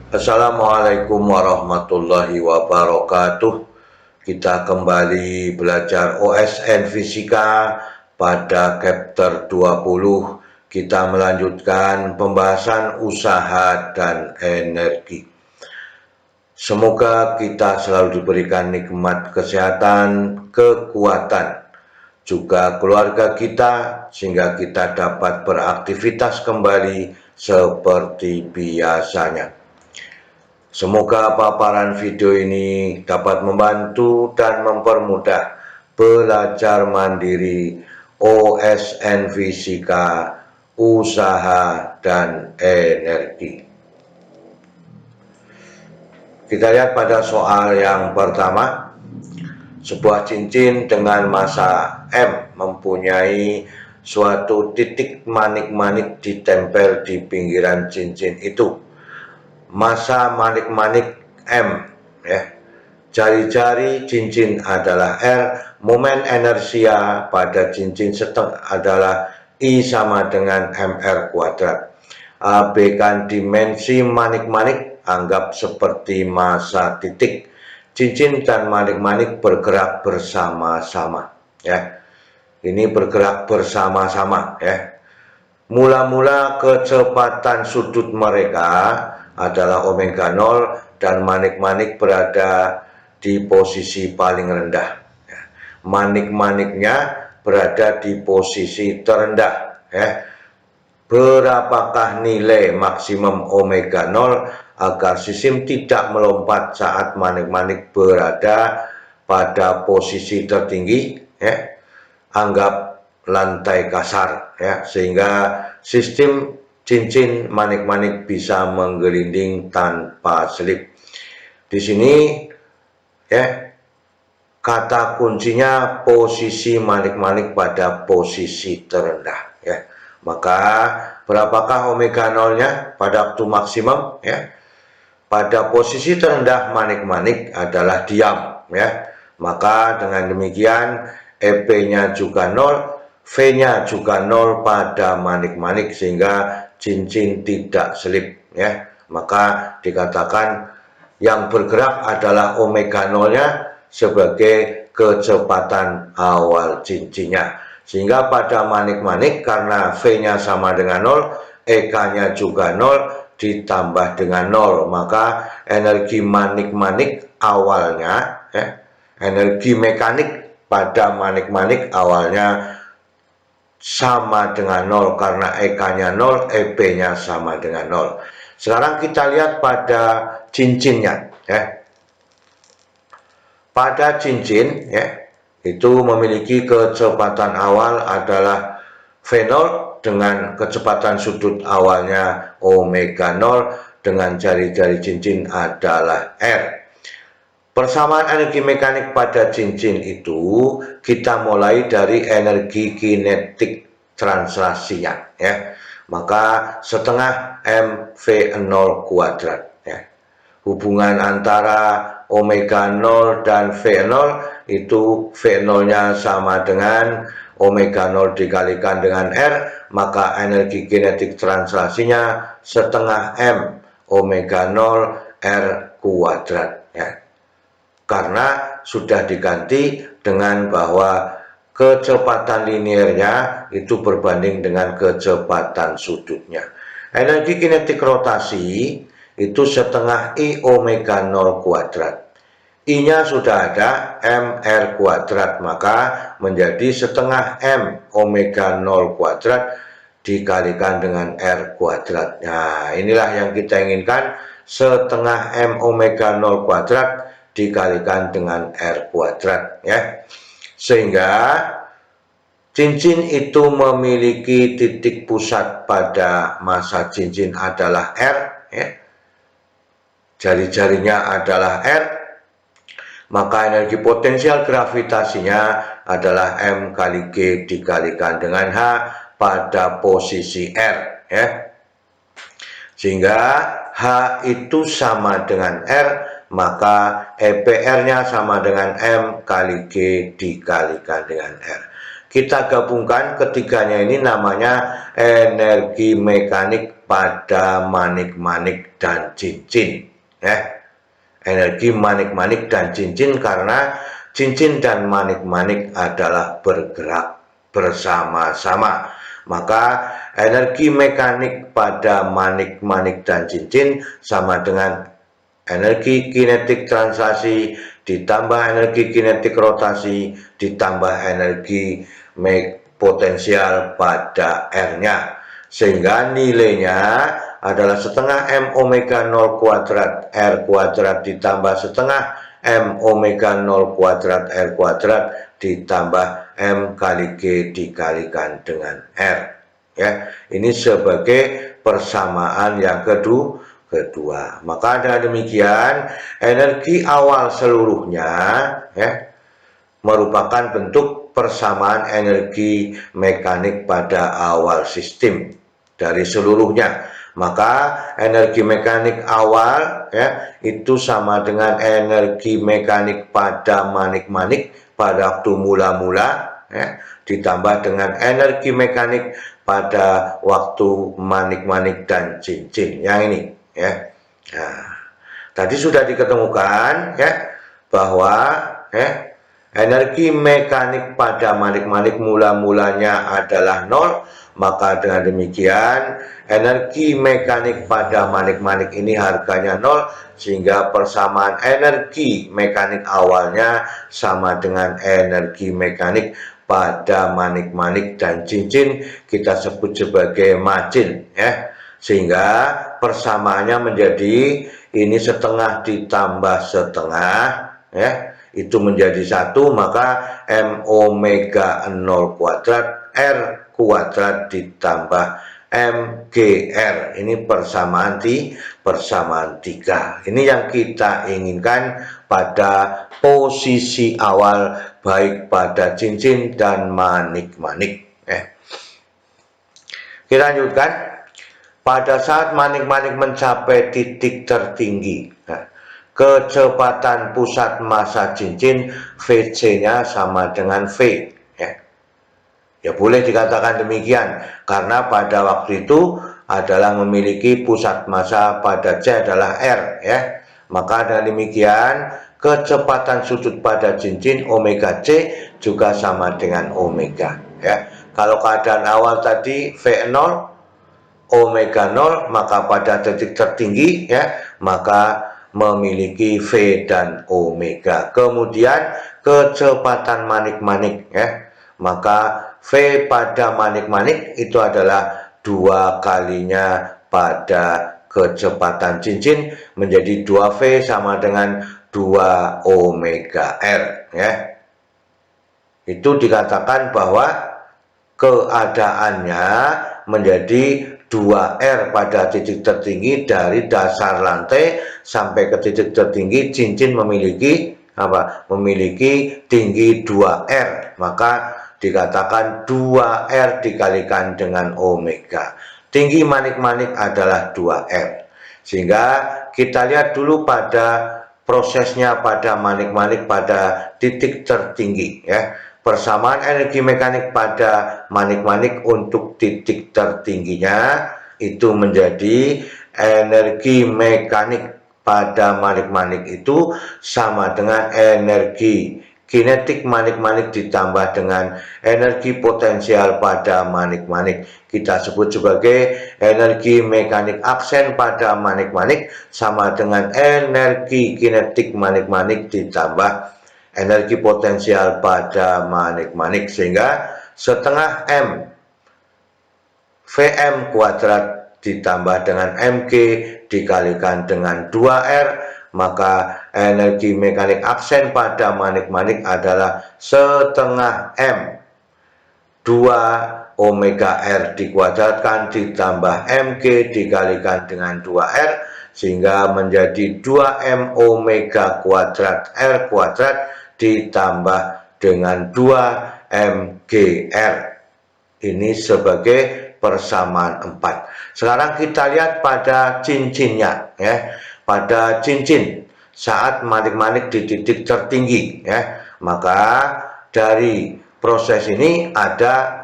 Assalamualaikum warahmatullahi wabarakatuh. Kita kembali belajar OSN Fisika pada chapter 20. Kita melanjutkan pembahasan usaha dan energi. Semoga kita selalu diberikan nikmat kesehatan, kekuatan, juga keluarga kita, sehingga kita dapat beraktivitas kembali seperti biasanya. Semoga paparan video ini dapat membantu dan mempermudah belajar mandiri OSN Fisika, usaha, dan energi. Kita lihat pada soal yang pertama. Sebuah cincin dengan massa M mempunyai suatu titik manik-manik ditempel di pinggiran cincin itu. Massa manik-manik M, ya. Jari-jari cincin adalah R, momen inersia pada cincin setengah adalah I sama dengan mr kuadrat. Abaikan dimensi manik-manik, anggap seperti massa titik. Cincin dan manik-manik bergerak bersama-sama, ya. Ini bergerak bersama-sama, ya. Mula-mula kecepatan sudut mereka adalah omega 0 dan manik-manik berada di posisi paling rendah. Manik-maniknya berada di posisi terendah. Berapakah nilai maksimum omega 0 agar sistem tidak melompat saat manik-manik berada pada posisi tertinggi? Anggap lantai kasar, ya, sehingga sistem cincin manik-manik bisa menggelinding tanpa selip. Di sini, ya, kata kuncinya posisi manik-manik pada posisi terendah, ya. Maka berapakah omega 0-nya pada waktu maksimum, ya? Pada posisi terendah manik-manik adalah diam, ya. Maka dengan demikian EP-nya juga 0, V-nya juga 0 pada manik-manik, sehingga cincin tidak selip, ya. Maka dikatakan yang bergerak adalah omega 0-nya sebagai kecepatan awal cincinnya. Sehingga pada manik-manik, karena V-nya sama dengan 0, EK-nya juga 0, ditambah dengan 0, maka energi manik-manik awalnya, energi mekanik pada manik-manik awalnya sama dengan 0 karena EK-nya 0, EP-nya sama dengan 0. Sekarang kita lihat pada cincinnya, ya. Pada cincin, ya, itu memiliki kecepatan awal adalah V0 dengan kecepatan sudut awalnya omega 0 dengan jari-jari cincin adalah R. Persamaan energi mekanik pada cincin itu kita mulai dari energi kinetik translasinya, ya. Maka setengah mv0 kuadrat, ya. Hubungan antara omega 0 dan V0 itu V0-nya sama dengan omega 0 dikalikan dengan R, maka energi kinetik translasinya setengah M omega 0 R kuadrat, ya. Karena sudah diganti dengan bahwa kecepatan linearnya itu berbanding dengan kecepatan sudutnya. Energi kinetik rotasi itu setengah I omega 0 kuadrat. I-nya sudah ada, mr kuadrat, maka menjadi setengah M omega 0 kuadrat dikalikan dengan R kuadrat. Nah, inilah yang kita inginkan, setengah M omega 0 kuadrat dikalikan dengan R kuadrat, ya. Sehingga cincin itu memiliki titik pusat pada massa cincin adalah R, ya. Jari-jarinya adalah R, maka energi potensial gravitasinya adalah M kali G dikalikan dengan H pada posisi R, ya. Sehingga H itu sama dengan R, maka EPR-nya sama dengan M kali G dikalikan dengan R. Kita gabungkan ketiganya ini namanya energi mekanik pada manik-manik dan cincin, ya. Energi manik-manik dan cincin karena cincin dan manik-manik adalah bergerak bersama-sama. Maka energi mekanik pada manik-manik dan cincin sama dengan energi kinetik translasi ditambah energi kinetik rotasi ditambah energi potensial pada R-nya, sehingga nilainya adalah setengah M omega 0 kuadrat R kuadrat ditambah setengah M omega 0 kuadrat R kuadrat ditambah M kali G dikalikan dengan R, ya. Ini sebagai persamaan yang kedua. Maka dengan demikian energi awal seluruhnya, ya, merupakan bentuk persamaan energi mekanik pada awal sistem dari seluruhnya. Maka energi mekanik awal, ya, itu sama dengan energi mekanik pada manik-manik pada waktu mula-mula, ya, ditambah dengan energi mekanik pada waktu manik-manik dan cincin yang ini, ya. Nah, tadi sudah diketemukan, ya, bahwa, ya, energi mekanik pada manik-manik mula-mulanya adalah 0, maka dengan demikian energi mekanik pada manik-manik ini harganya 0, sehingga persamaan energi mekanik awalnya sama dengan energi mekanik pada manik-manik dan cincin, kita sebut sebagai margin, ya. Sehingga persamaannya menjadi ini setengah ditambah setengah, ya, itu menjadi 1, maka M omega 0 kuadrat R kuadrat ditambah MGR. Ini persamaan 3. Ini yang kita inginkan pada posisi awal baik pada cincin dan manik-manik. Kita lanjutkan. Pada saat manik-manik mencapai titik tertinggi, kecepatan pusat massa cincin VC-nya sama dengan V, ya. Ya boleh dikatakan demikian karena pada waktu itu adalah memiliki pusat massa pada C adalah R, ya. Maka dengan demikian kecepatan sudut pada cincin omega C juga sama dengan omega, ya. Kalau keadaan awal tadi V0 omega 0, maka pada titik tertinggi, ya, maka memiliki V dan omega. Kemudian kecepatan manik-manik, ya, maka V pada manik-manik itu adalah 2 kalinya pada kecepatan cincin, menjadi 2V sama dengan 2 omega R, ya. Itu dikatakan bahwa keadaannya menjadi 2R pada titik tertinggi dari dasar lantai sampai ke titik tertinggi cincin memiliki apa? Memiliki tinggi 2R, maka dikatakan 2R dikalikan dengan omega. Tinggi manik-manik adalah 2R. Sehingga kita lihat dulu pada prosesnya pada manik-manik pada titik tertinggi, ya. Persamaan energi mekanik pada manik-manik untuk titik tertingginya itu menjadi energi mekanik pada manik-manik itu sama dengan energi kinetik manik-manik ditambah dengan energi potensial pada manik-manik. Kita sebut sebagai energi mekanik aksen pada manik-manik sama dengan energi kinetik manik-manik ditambah energi potensial pada manik-manik, sehingga setengah M VM kuadrat ditambah dengan MG dikalikan dengan 2R, maka energi mekanik aksen pada manik-manik adalah setengah M 2 omega R dikuadratkan ditambah MG dikalikan dengan 2R, sehingga menjadi 2M omega kuadrat R kuadrat ditambah dengan 2 MGR. Ini sebagai persamaan 4. Sekarang kita lihat pada cincinnya, ya. Pada cincin saat manik-manik di titik tertinggi, ya. Maka dari proses ini ada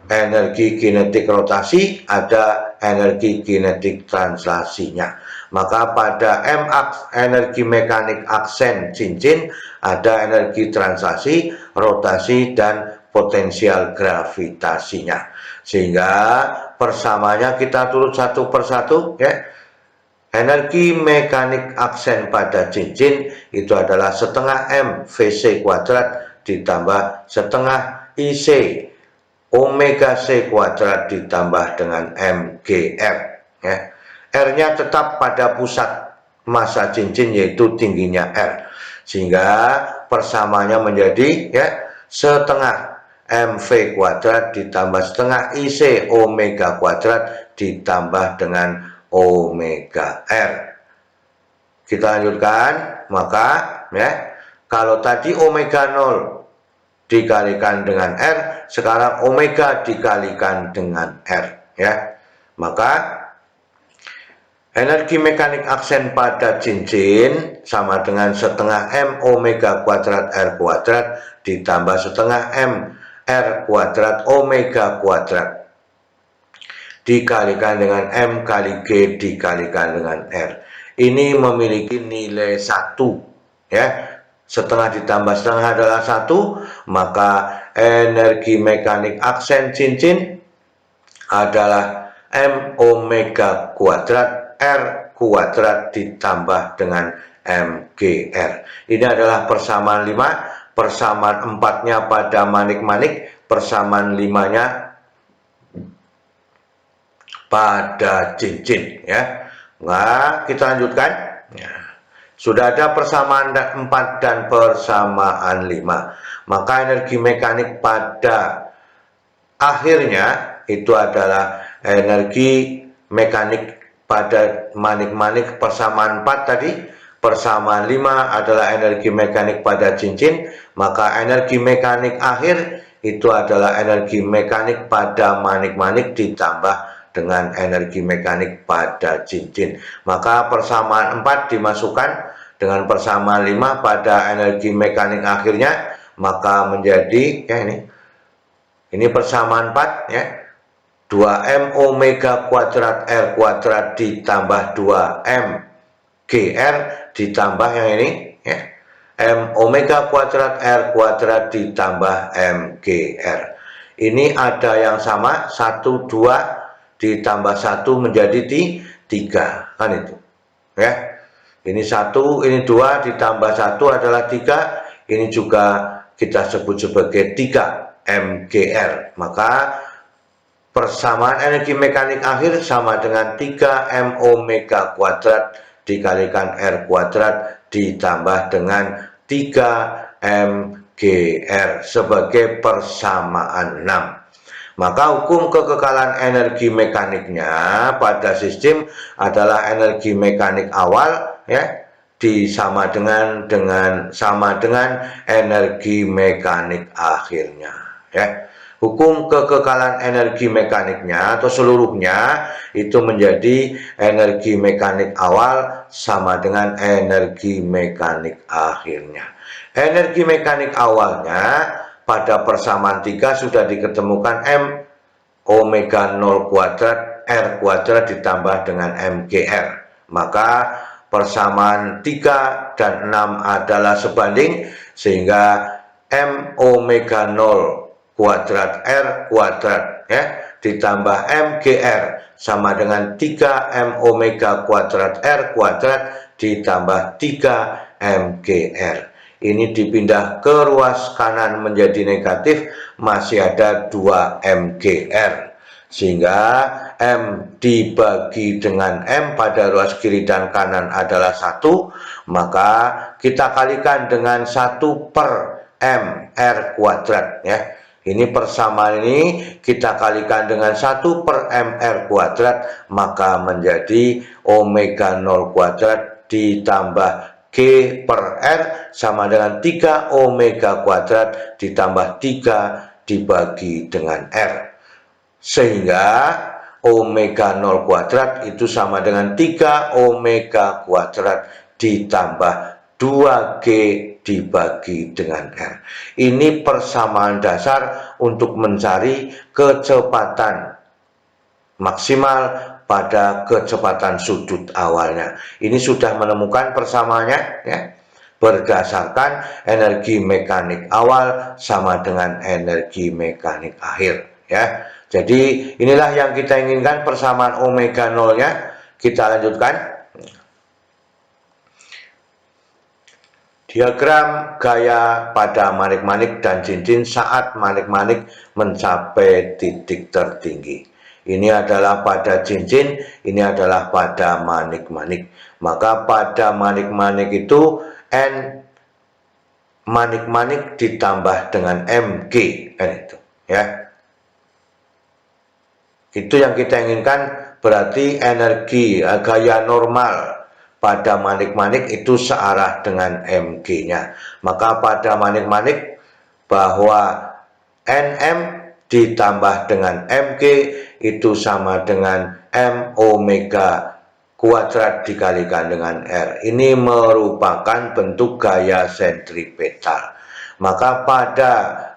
energi kinetik rotasi, ada energi kinetik translasinya. Maka pada M energi mekanik aksen cincin ada energi translasi, rotasi, dan potensial gravitasinya. Sehingga persamanya kita turut satu persatu ya. Energi mekanik aksen pada cincin itu adalah setengah M VC kuadrat ditambah setengah IC omega C kuadrat ditambah dengan MGR ya. R-nya tetap pada pusat massa cincin yaitu tingginya R, sehingga persamanya menjadi ya setengah MV kuadrat ditambah setengah IC omega kuadrat ditambah dengan omega R. Kita lanjutkan, maka ya kalau tadi omega 0 dikalikan dengan R, sekarang omega dikalikan dengan R ya. Maka energi mekanik aksen pada cincin sama dengan setengah M omega kuadrat R kuadrat ditambah setengah M R kuadrat omega kuadrat dikalikan dengan M kali G dikalikan dengan R. Ini memiliki nilai 1 ya. Setengah ditambah setengah adalah 1, maka energi mekanik aksen cincin adalah M omega kuadrat R kuadrat ditambah dengan MGR. Ini adalah persamaan 5, persamaan 4-nya pada manik-manik, persamaan 5-nya pada cincin ya. Nah, kita lanjutkan ya. Sudah ada persamaan 4 dan persamaan 5, maka energi mekanik pada akhirnya itu adalah energi mekanik pada manik-manik persamaan 4 tadi, persamaan 5 adalah energi mekanik pada cincin, maka energi mekanik akhir itu adalah energi mekanik pada manik-manik ditambah dengan energi mekanik pada cincin. Maka persamaan 4 dimasukkan dengan persamaan 5 pada energi mekanik akhirnya, maka menjadi ya ini persamaan 4 ya. 2M omega kuadrat R kuadrat ditambah 2M GR ditambah yang ini ya. M omega kuadrat R kuadrat ditambah MGR. Ini ada yang sama, 1 2 ditambah 1 menjadi 3 kan itu ya. Ini 1, ini 2 ditambah 1 adalah 3. Ini juga kita sebut sebagai 3 MGR. Maka persamaan energi mekanik akhir sama dengan 3 M omega kuadrat dikalikan R kuadrat ditambah dengan 3 MGR sebagai persamaan 6. Maka hukum kekekalan energi mekaniknya pada sistem adalah energi mekanik awal ya sama dengan energi mekanik akhirnya ya. Hukum kekekalan energi mekaniknya atau seluruhnya itu menjadi energi mekanik awal sama dengan energi mekanik akhirnya. Energi mekanik awalnya pada persamaan 3 sudah diketemukan M omega 0 kuadrat R kuadrat ditambah dengan MGR. Maka persamaan 3 dan 6 adalah sebanding, sehingga M omega 0 kuadrat R kuadrat ya ditambah MGR sama dengan 3 M omega kuadrat R kuadrat ditambah 3 MGR. Ini dipindah ke ruas kanan menjadi negatif, masih ada 2 MGR, sehingga M dibagi dengan M pada ruas kiri dan kanan adalah 1, maka kita kalikan dengan 1 per M R kuadrat ya. Ini persamaan ini kita kalikan dengan 1 per MR kuadrat, maka menjadi omega 0 kuadrat ditambah G per R sama dengan 3 omega kuadrat ditambah 3 dibagi dengan R. Sehingga omega 0 kuadrat itu sama dengan 3 omega kuadrat ditambah 2G dibagi dengan R. Ini persamaan dasar untuk mencari kecepatan maksimal pada kecepatan sudut awalnya. Ini sudah menemukan persamaannya ya. Berdasarkan energi mekanik awal sama dengan energi mekanik akhir ya. Jadi inilah yang kita inginkan, persamaan omega nolnya. Kita lanjutkan. Diagram gaya pada manik-manik dan cincin saat manik-manik mencapai titik tertinggi. Ini adalah pada cincin, ini adalah pada manik-manik. Maka pada manik-manik itu N manik-manik ditambah dengan MG, itu ya. Itu yang kita inginkan, berarti energi gaya normal pada manik-manik itu searah dengan MG-nya. Maka pada manik-manik bahwa NM ditambah dengan MG itu sama dengan M omega kuadrat dikalikan dengan R. Ini merupakan bentuk gaya sentripetal. Maka pada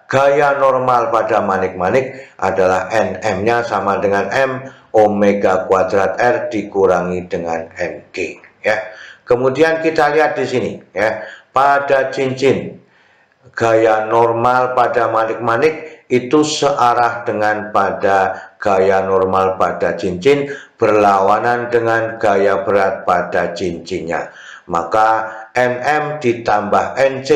gaya normal pada manik-manik adalah NM-nya sama dengan M omega kuadrat R dikurangi dengan MG ya. Kemudian kita lihat di sini ya, pada cincin gaya normal pada manik-manik itu searah dengan pada gaya normal pada cincin, berlawanan dengan gaya berat pada cincinnya. Maka NM ditambah NC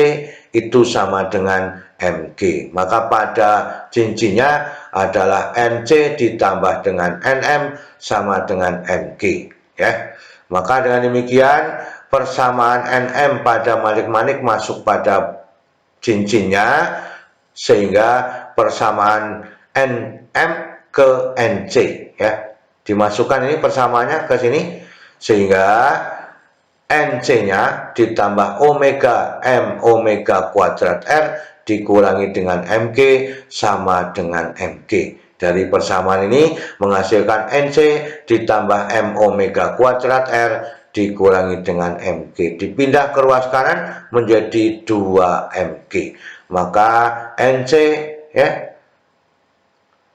itu sama dengan MG. Maka pada cincinnya adalah NC ditambah dengan NM sama dengan MG ya. Maka dengan demikian persamaan NM pada manik-manik masuk pada cincinnya, sehingga persamaan NM ke NC ya, dimasukkan ini persamaannya ke sini, sehingga NC-nya ditambah omega M omega kuadrat R dikurangi dengan MG sama dengan MG. Dari persamaan ini menghasilkan NC ditambah M omega kuadrat R dikurangi dengan MG. Dipindah ke ruas kanan menjadi 2MG. Maka NC ya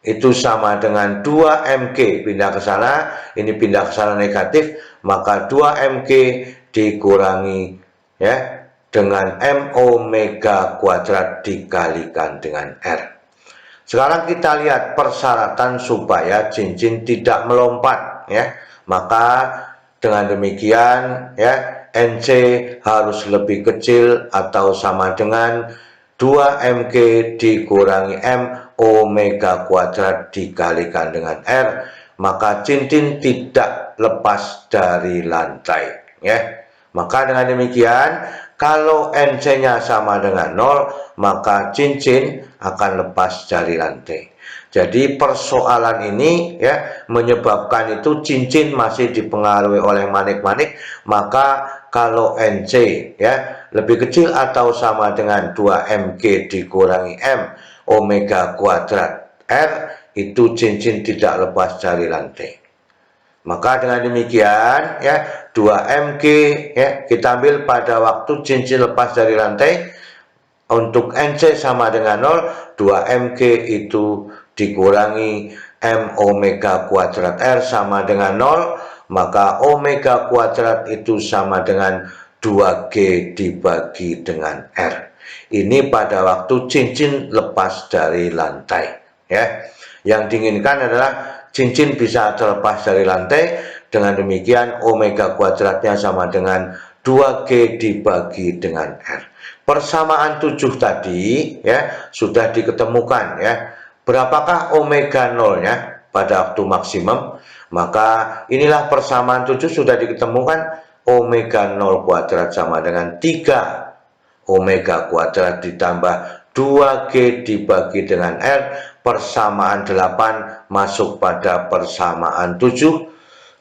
itu sama dengan 2MG, pindah ke sana, ini pindah ke sana negatif, maka 2MG dikurangi ya dengan M omega kuadrat dikalikan dengan R. Sekarang kita lihat persyaratan supaya cincin tidak melompat ya. Maka dengan demikian ya, NC harus lebih kecil atau sama dengan 2MG dikurangi M omega kuadrat dikalikan dengan R, maka cincin tidak lepas dari lantai ya. Maka dengan demikian kalau NC-nya sama dengan 0, maka cincin akan lepas dari lantai. Jadi persoalan ini ya menyebabkan itu cincin masih dipengaruhi oleh manik-manik. Maka kalau NC ya lebih kecil atau sama dengan 2MG dikurangi M omega kuadrat R, itu cincin tidak lepas dari lantai. Maka dengan demikian ya 2MG ya kita ambil pada waktu cincin lepas dari lantai. Untuk NC sama dengan 0, 2MG itu dikurangi M omega kuadrat R sama dengan 0, maka omega kuadrat itu sama dengan 2G dibagi dengan R. Ini pada waktu cincin lepas dari lantai ya. Yang diinginkan adalah cincin bisa terlepas dari lantai. Dengan demikian omega kuadratnya sama dengan 2G dibagi dengan R. Persamaan 7 tadi ya sudah diketemukan ya. Berapakah omega nolnya pada waktu maksimum? Maka inilah persamaan 7 sudah diketemukan, omega 0 kuadrat sama dengan 3 omega kuadrat ditambah 2G dibagi dengan R, persamaan 8 masuk pada persamaan 7,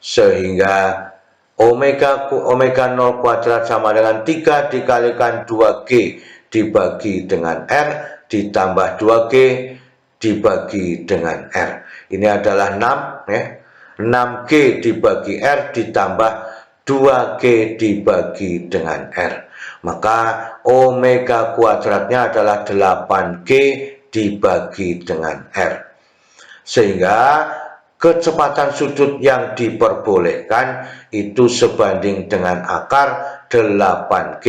sehingga omega 0 kuadrat sama dengan 3 dikalikan 2G dibagi dengan R ditambah 2G dibagi dengan R. Ini adalah 6 ya. 6G dibagi R ditambah 2G dibagi dengan R. Maka omega kuadratnya adalah 8G dibagi dengan R. Sehingga kecepatan sudut yang diperbolehkan itu sebanding dengan akar 8G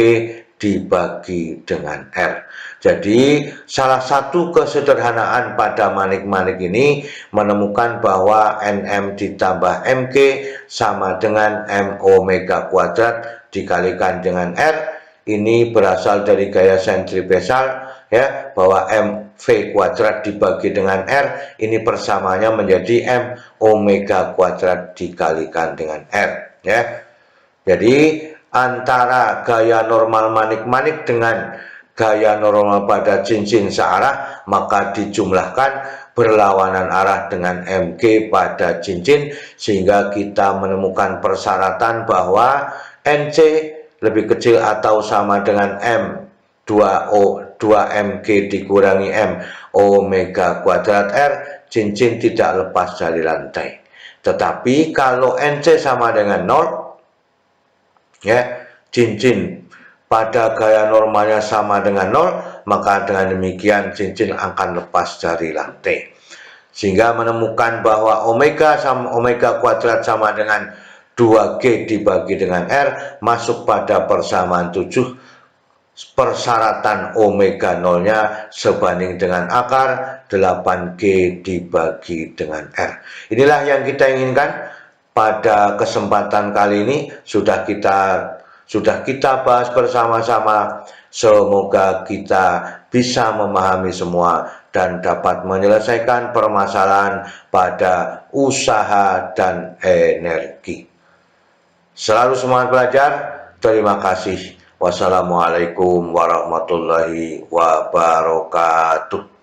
dibagi dengan R. Jadi salah satu kesederhanaan pada manik-manik ini menemukan bahwa NM ditambah MG sama dengan M omega kuadrat dikalikan dengan R. Ini berasal dari gaya sentripesal, ya, bahwa MV kuadrat dibagi dengan R, ini persamaannya menjadi M omega kuadrat dikalikan dengan R, ya. Jadi antara gaya normal manik-manik dengan gaya normal pada cincin searah, maka dijumlahkan berlawanan arah dengan MG pada cincin, sehingga kita menemukan persyaratan bahwa NC lebih kecil atau sama dengan M 2MG dikurangi M omega kuadrat R, cincin tidak lepas dari lantai. Tetapi kalau NC sama dengan 0, ya, cincin pada gaya normalnya sama dengan 0, maka dengan demikian cincin akan lepas dari lantai. Sehingga menemukan bahwa omega kuadrat sama dengan 2G dibagi dengan R masuk pada persamaan 7, persyaratan omega 0-nya sebanding dengan akar 8G dibagi dengan R. Inilah yang kita inginkan pada kesempatan kali ini. Sudah kita bahas bersama-sama. Semoga kita bisa memahami semua dan dapat menyelesaikan permasalahan pada usaha dan energi. Selalu semangat belajar. Terima kasih. Wassalamualaikum warahmatullahi wabarakatuh.